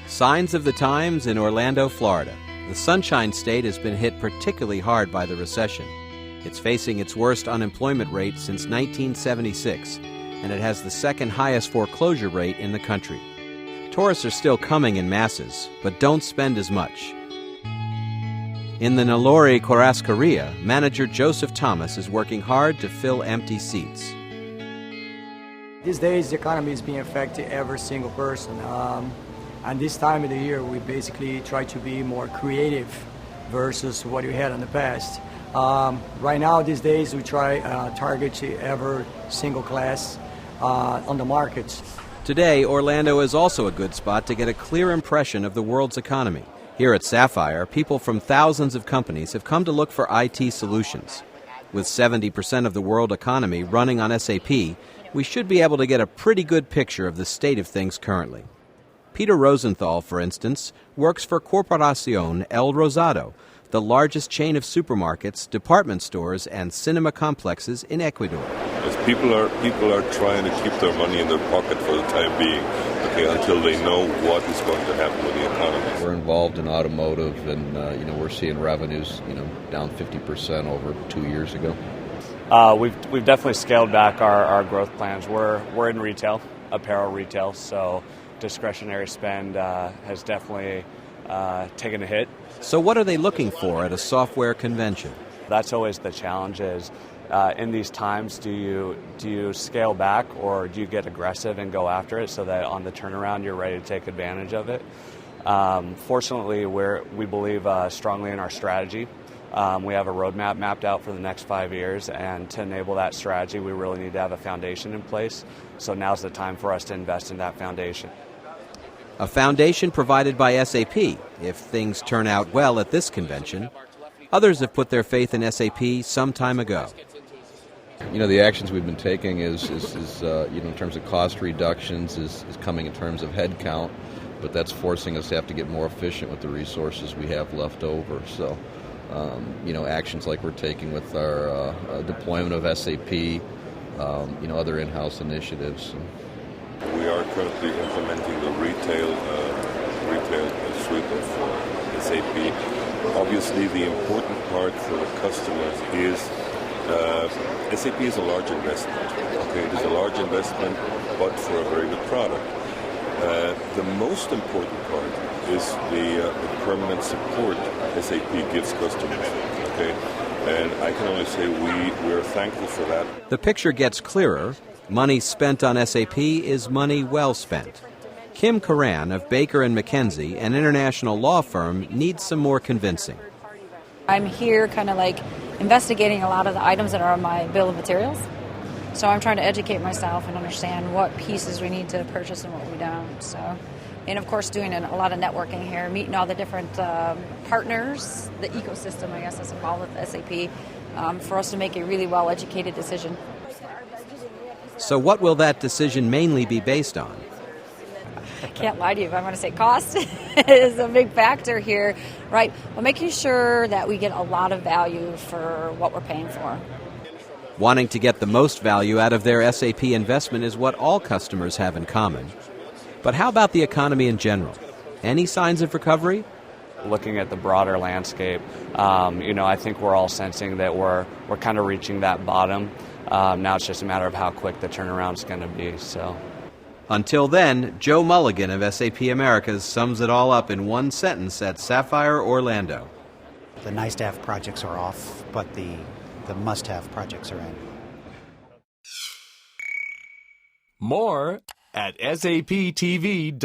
Signs of the times in Orlando, Florida. The Sunshine State has been hit particularly hard by the recession. It's facing its worst unemployment rate since 1976, and it has the second highest foreclosure rate in the country. Tourists are still coming in masses, but don't spend as much. In the Nalori Churrascaria, manager Joseph Thomas is working hard to fill empty seats. These days, the economy is being affected every single person. And this time of the year, we basically try to be more creative versus what we had in the past. Right now, these days, we try target every single class on the markets. Today, Orlando is also a good spot to get a clear impression of the world's economy. Here at SAPPHIRE, people from thousands of companies have come to look for IT solutions. With 70% of the world economy running on SAP, we should be able to get a pretty good picture of the state of things currently. Peter Rosenthal, for instance, works for Corporación El Rosado, the largest chain of supermarkets, department stores, and cinema complexes in Ecuador. As people are trying to keep their money in their pocket for the time being, until they know what is going to happen with the economy. We're involved in automotive, and we're seeing revenues down 50% over 2 years ago. We've definitely scaled back our growth plans. We're in retail, apparel retail, so discretionary spend has definitely taken a hit. So what are they looking for at a software convention? That's always the challenge is, in these times, do you scale back or do you get aggressive and go after it so that on the turnaround you're ready to take advantage of it? Fortunately, we believe strongly in our strategy. We have a roadmap mapped out for the next 5 years, and to enable that strategy, we really need to have a foundation in place. So now's the time for us to invest in that foundation. A foundation provided by SAP, if things turn out well at this convention. Others have put their faith in SAP some time ago. The actions we've been taking is in terms of cost reductions, is coming in terms of head count, but that's forcing us to have to get more efficient with the resources we have left over. So, actions like we're taking with our deployment of SAP, other in-house initiatives. We are currently implementing the retail suite of SAP. Obviously, the important part for the customers is SAP is a large investment. Okay, it is a large investment, but for a very good product. The most important part is the permanent support SAP gives customers. Okay, and I can only say we're thankful for that. The picture gets clearer. Money spent on SAP is money well spent. Kim Karan of Baker & McKenzie, an international law firm, needs some more convincing. I'm here kind of like investigating a lot of the items that are on my bill of materials. So I'm trying to educate myself and understand what pieces we need to purchase and what we don't. So, and of course doing a lot of networking here, meeting all the different partners, the ecosystem, I guess that's involved with SAP, for us to make a really well-educated decision. So what will that decision mainly be based on? I can't lie to you, but I'm going to say cost is a big factor here, right? But making sure that we get a lot of value for what we're paying for. Wanting to get the most value out of their SAP investment is what all customers have in common. But how about the economy in general? Any signs of recovery? Looking at the broader landscape, I think we're all sensing that we're kind of reaching that bottom. Now it's just a matter of how quick the turnaround is going to be. So, until then, Joe Mulligan of SAP Americas sums it all up in one sentence at SAPPHIRE Orlando. The nice-to-have projects are off, but the must-have projects are in. More at saptv.com.